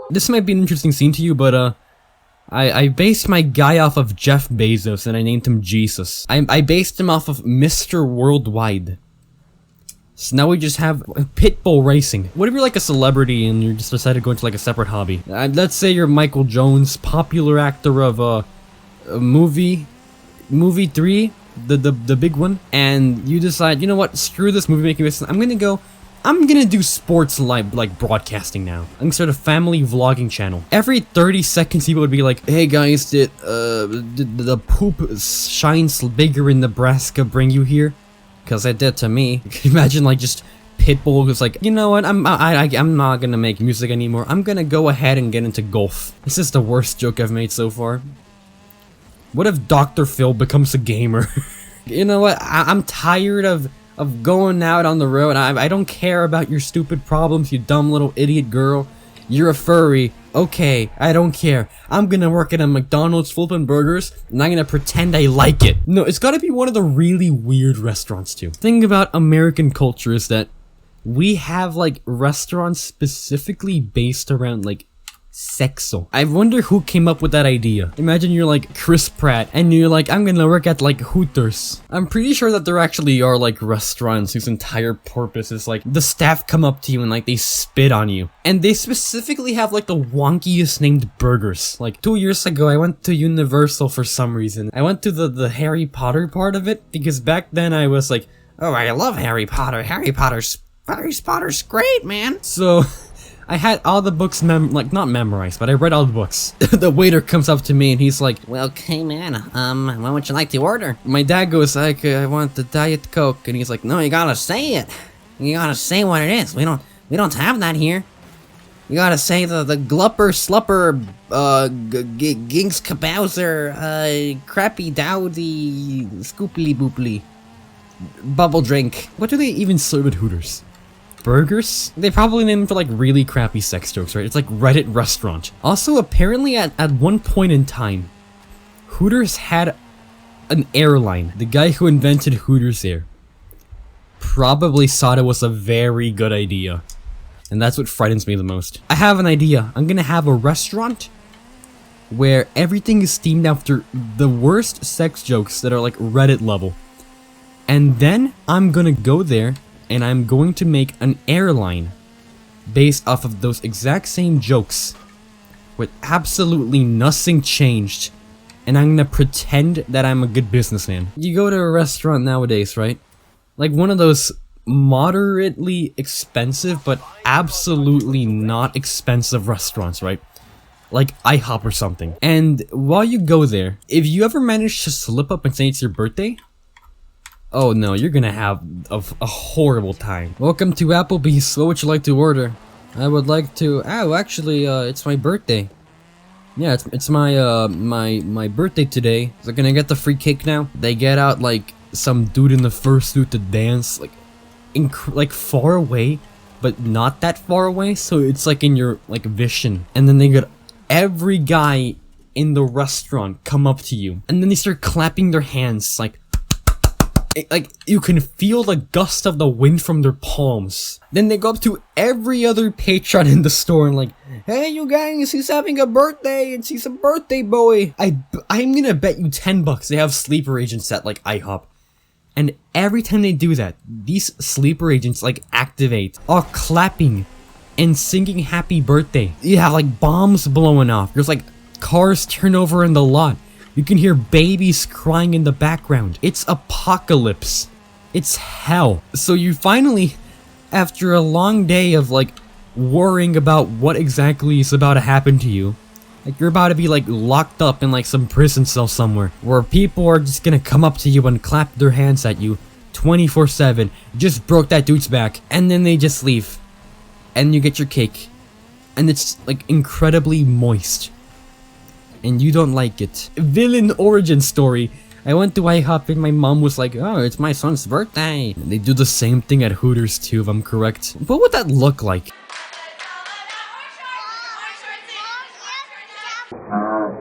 This might be an interesting scene to you, but I based my guy off of Jeff Bezos and I named him Jesus. I based him off of Mr. Worldwide. So now we just have pitbull racing. What if you're like a celebrity and you just decided to go into like a separate hobby? Let's say you're Michael Jones, popular actor of a movie 3, the big one, and you decide, you know what, screw this movie making business. I'm gonna do sports live, like broadcasting now. I'm gonna start a family vlogging channel. Every 30 seconds, people would be like, "Hey guys, did the poop shines bigger in Nebraska bring you here? Cause it did to me." Imagine like just Pitbull who's like, you know what? I'm not gonna make music anymore. I'm gonna go ahead and get into golf. This is the worst joke I've made so far. What if Dr. Phil becomes a gamer? You know what? I'm tired of going out on the road. I don't care about your stupid problems, you dumb little idiot girl. You're a furry. Okay, I don't care. I'm gonna work at a McDonald's flipping burgers, and I'm gonna pretend I like it. No, it's gotta be one of the really weird restaurants too. The thing about American culture is that we have like restaurants specifically based around like sexo. I wonder who came up with that idea. Imagine you're like Chris Pratt and you're like, I'm gonna work at like Hooters. I'm pretty sure that there actually are like restaurants whose entire purpose is like the staff come up to you and like they spit on you. And they specifically have like the wonkiest named burgers. Like 2 years ago I went to Universal for some reason. I went to the Harry Potter part of it because back then I was like, oh, I love Harry Potter. Harry Potter's great, man. So I had all the books not memorized, but I read all the books. The waiter comes up to me and he's like, well, okay, man, what would you like to order? My dad goes like, I want the Diet Coke, and he's like, no, you gotta say it. You gotta say what it is. We don't have that here. You gotta say the glupper, slupper, ginks kabowser, crappy dowdy, scooply booply, bubble drink. What do they even serve at Hooters? Burgers? They probably named them for like really crappy sex jokes, right? It's like Reddit restaurant. Also, apparently at one point in time, Hooters had an airline. The guy who invented Hooters Air probably thought it was a very good idea. And that's what frightens me the most. I have an idea. I'm gonna have a restaurant where everything is themed after the worst sex jokes that are like Reddit level. And then I'm gonna go there and I'm going to make an airline based off of those exact same jokes with absolutely nothing changed, and I'm gonna pretend that I'm a good businessman. You go to a restaurant nowadays, right? Like one of those moderately expensive but absolutely not expensive restaurants, right? Like IHOP or something. And while you go there, if you ever manage to slip up and say it's your birthday, oh no, you're gonna have a horrible time. Welcome to Applebee's. What would you like to order? I would like to. Oh, actually, it's my birthday. Yeah, it's my my birthday today. So can I get the free cake now? They get out like some dude in the fursuit to dance, like far away, but not that far away. So it's like in your like vision. And then they get every guy in the restaurant come up to you, and then they start clapping their hands like you can feel the gust of the wind from their palms. Then they go up to every other patron in the store and like, hey you guys, he's having a birthday and he's a birthday boy. I'm gonna bet you $10 they have sleeper agents at like IHOP. And every time they do that, these sleeper agents like activate, are clapping and singing happy birthday. You have like bombs blowing off. There's like cars turn over in the lot. You can hear babies crying in the background. It's apocalypse. It's hell. So you finally, after a long day of like worrying about what exactly is about to happen to you, like you're about to be like locked up in like some prison cell somewhere where people are just gonna come up to you and clap their hands at you 24/7. Just broke that dude's back, and then they just leave. And you get your cake. And it's like incredibly moist. And you don't like it. Villain origin story. I went to IHOP and my mom was like, oh, it's my son's birthday. And they do the same thing at Hooters too, if I'm correct. What would that look like?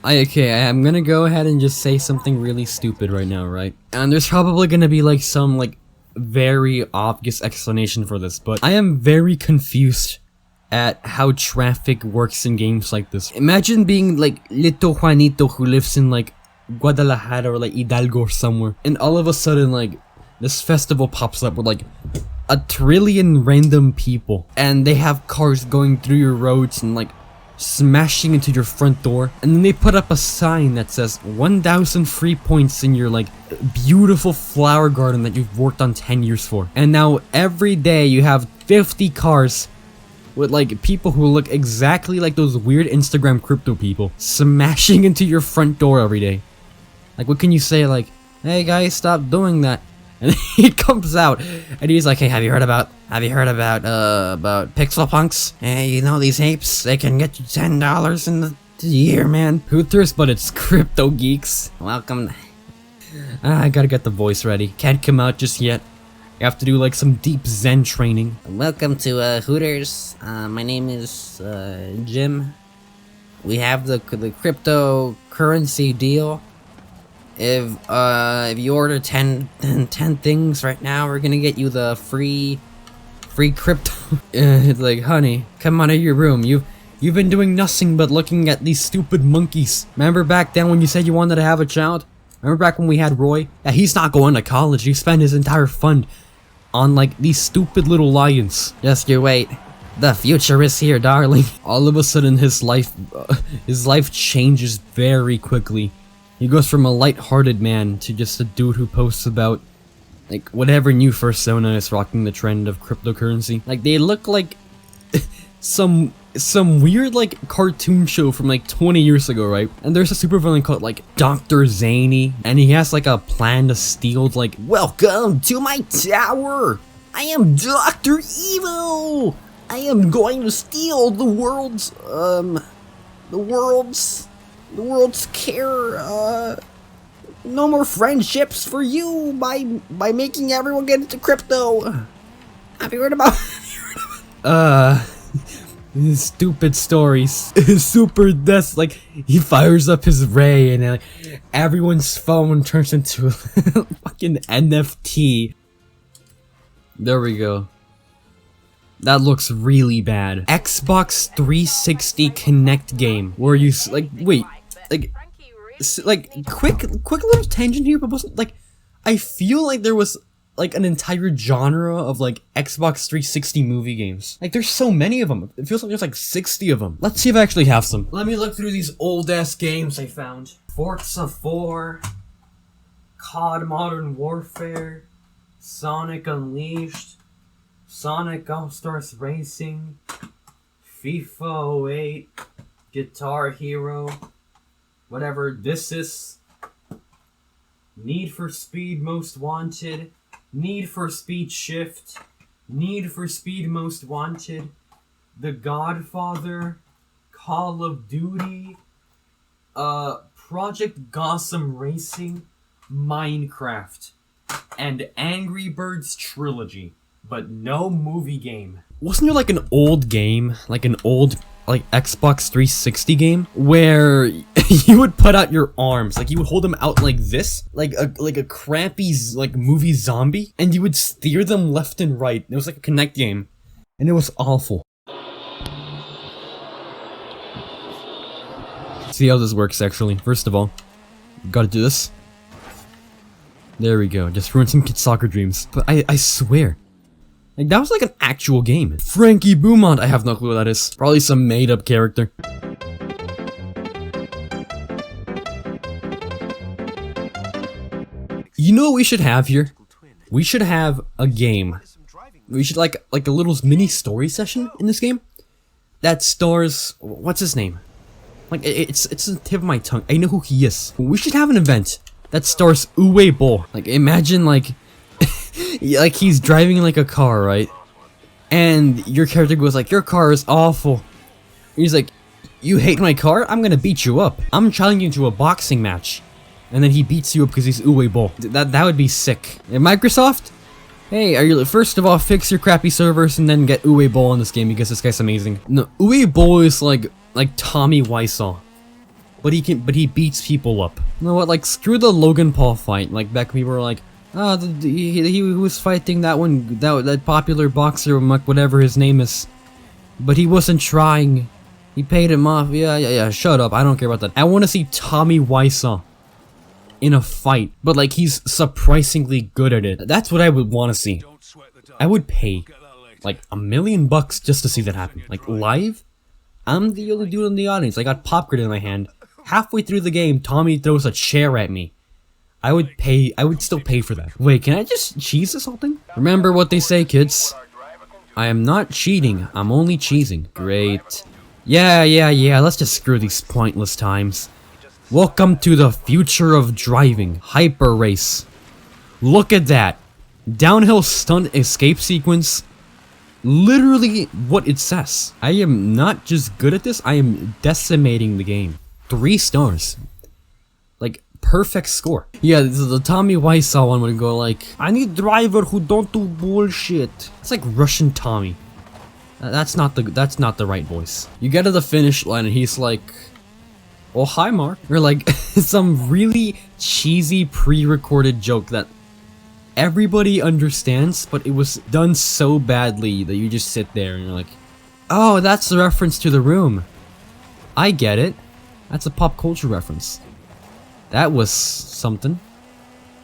I'm gonna go ahead and just say something really stupid right now, right? And there's probably gonna be like some like very obvious explanation for this, but I am very confused at how traffic works in games like this. Imagine being like Little Juanito who lives in like Guadalajara or like Hidalgo or somewhere, and all of a sudden like this festival pops up with like a trillion random people, and they have cars going through your roads and like smashing into your front door, and then they put up a sign that says 1,000 free points in your like beautiful flower garden that you've worked on 10 years for. And now every day you have 50 cars with like people who look exactly like those weird Instagram crypto people smashing into your front door every day. Like, what can you say? Like, hey guys, stop doing that. And he comes out and he's like, hey, have you heard about pixel punks? Hey, you know these apes, they can get you $10 in the year, man. Who thirsts but it's crypto geeks? Welcome. I gotta get the voice ready. Can't come out just yet. You have to do like some deep Zen training. Welcome to Hooters. My name is Jim. We have the cryptocurrency deal. If you order 10 things right now, we're gonna get you the free crypto. It's like, honey, come out of your room. You've been doing nothing but looking at these stupid monkeys. Remember back then when you said you wanted to have a child? Remember back when we had Roy? Yeah, he's not going to college. He spent his entire fund on like these stupid little lions. Just you wait. The future is here, darling. All of a sudden his life changes very quickly. He goes from a light-hearted man to just a dude who posts about like whatever new persona is rocking the trend of cryptocurrency. Like they look like some weird like cartoon show from like 20 years ago, right? And there's a supervillain called like Dr. Zany, and he has like a plan to steal like, welcome to my tower. I am Dr. Evil. I am going to steal the world's care. No more friendships for you by making everyone get into crypto. Have you heard about? Stupid stories. Super death. Like he fires up his ray and like everyone's phone turns into a fucking NFT. There we go. That looks really bad. Xbox 360 Connect game where you quick little tangent here, but wasn't like I feel like there was like an entire genre of like Xbox 360 movie games. Like there's so many of them. It feels like there's like 60 of them. Let's see if I actually have some. Let me look through these old ass games I found. Forza 4, COD Modern Warfare, Sonic Unleashed, Sonic All-Stars Racing, FIFA 08, Guitar Hero, whatever this is, Need for Speed Most Wanted, Need for Speed Shift, Need for Speed Most Wanted, The Godfather, Call of Duty, Project Gotham Racing, Minecraft, and Angry Birds Trilogy, but no movie game. Wasn't there like an old game, like an old like Xbox 360 game where you would put out your arms, like you would hold them out like this, like a crappy like movie zombie, and you would steer them left and right. It was like a Connect game, and it was awful. See how this works actually. First of all, gotta do this. There we go. Just ruin some kids' soccer dreams. But I swear, like that was like an actual game. Frankie Beaumont. I have no clue what that is. Probably some made-up character. You know what we should have here? We should have a game. We should like a little mini story session in this game that stars what's his name? Like it's the tip of my tongue. I know who he is. We should have an event that stars Uwe Boll. Like imagine like like he's driving like a car, right? And your character goes like, your car is awful. And he's like, you hate my car? I'm gonna beat you up. I'm challenging you to a boxing match. And then he beats you up because he's Uwe Boll. That would be sick. And Microsoft? Hey, first of all, fix your crappy servers and then get Uwe Boll in this game because this guy's amazing. No, Uwe Boll is like Tommy Wiseau. But he beats people up. You know what, like screw the Logan Paul fight. Like back when people were like, oh, he was fighting that popular boxer, whatever his name is. But he wasn't trying. He paid him off. Yeah, shut up. I don't care about that. I want to see Tommy Wiseau in a fight, but like he's surprisingly good at it. That's what I would want to see. I would pay like $1 million just to see that happen. Like live? I'm the only dude in the audience. I got popcorn in my hand. Halfway through the game, Tommy throws a chair at me. I would still pay for that. Wait, can I just cheese this whole thing? Remember what they say, kids. I am not cheating, I'm only cheesing. Great. Yeah, let's just screw these pointless times. Welcome to the future of driving. Hyper race. Look at that. Downhill stunt escape sequence. Literally what it says. I am not just good at this, I am decimating the game. 3 stars. Like, perfect score. Yeah, the Tommy Wiseau one would go like, I need driver who don't do bullshit. It's like Russian Tommy. That's not the right voice. You get to the finish line and he's like, oh hi Mark. Or like some really cheesy pre-recorded joke that everybody understands, but it was done so badly that you just sit there and you're like, oh, that's the reference to The Room. I get it. That's a pop culture reference. That was something.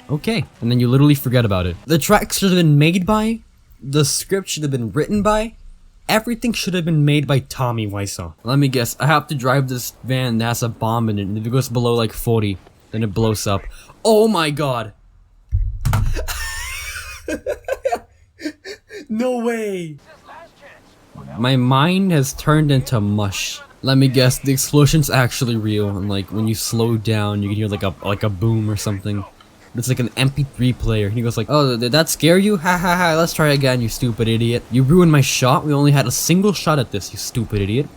Okay. And then you literally forget about it. The track should have been made by, the script should have been written by, everything should have been made by Tommy Wiseau. Let me guess, I have to drive this van that has a bomb in it, and if it goes below like 40, then it blows up. Oh my god! No way! My mind has turned into mush. Let me guess, the explosion's actually real, and like when you slow down, you can hear like a boom or something. It's like an MP3 player. He goes like, oh, did that scare you? Ha ha ha, let's try again, you stupid idiot. You ruined my shot. We only had a single shot at this, you stupid idiot.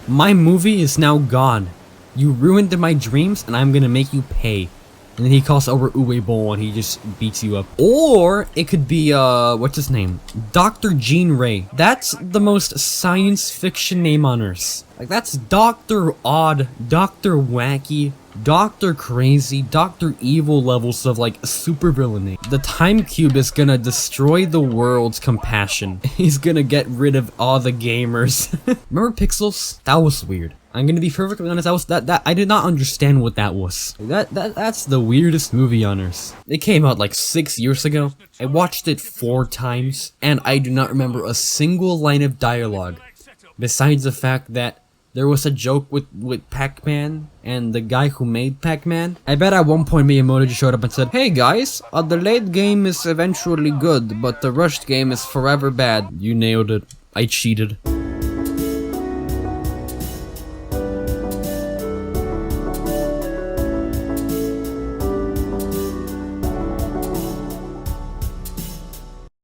My movie is now gone. You ruined my dreams, and I'm gonna make you pay. And then he calls over Uwe and he just beats you up. Or it could be, what's his name? Dr. Jean Ray. That's the most science fiction name on Earth. Like, that's Dr. Odd, Dr. Wacky, Dr. Crazy, Dr. Evil levels of, like, supervillainy. The Time Cube is gonna destroy the world's compassion. He's gonna get rid of all the gamers. Remember Pixels? That was weird. I'm gonna be perfectly honest, I did not understand what that was. That's the weirdest movie on Earth. It came out like 6 years ago. I watched it 4 times, and I do not remember a single line of dialogue. Besides the fact that there was a joke with Pac-Man and the guy who made Pac-Man. I bet at one point Miyamoto just showed up and said, hey guys, the late game is eventually good, but the rushed game is forever bad. You nailed it. I cheated.